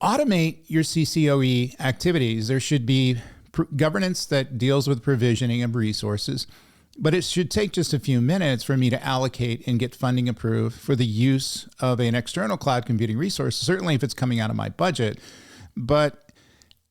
Automate your CCOE activities. There should be governance that deals with provisioning of resources, but it should take just a few minutes for me to allocate and get funding approved for the use of an external cloud computing resource, certainly if it's coming out of my budget. But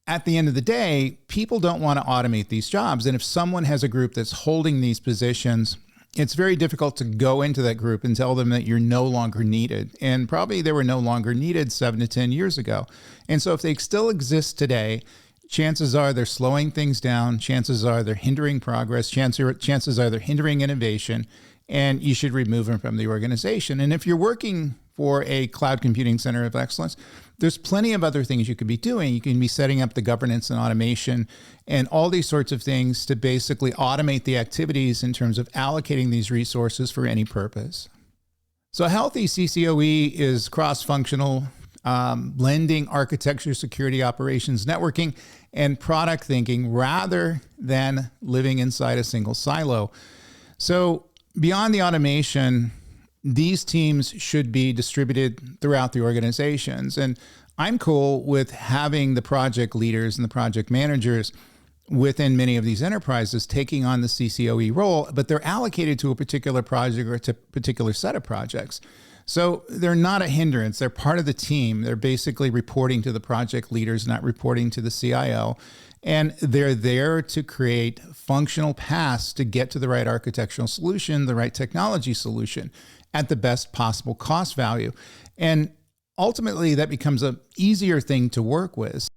at the end of the day, people don't want to automate these jobs. And if someone has a group that's holding these positions, it's very difficult to go into that group and tell them that you're no longer needed. And probably they were no longer needed 7 to 10 years ago. And so if they still exist today, chances are they're slowing things down. Chances are they're hindering progress. Chances are they're hindering innovation, and you should remove them from the organization. And if you're working for a cloud computing center of excellence, there's plenty of other things you could be doing. You can be setting up the governance and automation and all these sorts of things to basically automate the activities in terms of allocating these resources for any purpose. So a healthy CCOE is cross-functional, blending architecture, security, operations, networking, and product thinking rather than living inside a single silo. So beyond the automation, these teams should be distributed throughout the organizations. And I'm cool with having the project leaders and the project managers within many of these enterprises taking on the CCOE role, but they're allocated to a particular project or to a particular set of projects. So they're not a hindrance. They're part of the team. They're basically reporting to the project leaders, not reporting to the CIO. And they're there to create functional paths to get to the right architectural solution, the right technology solution at the best possible cost value. And ultimately, that becomes an easier thing to work with.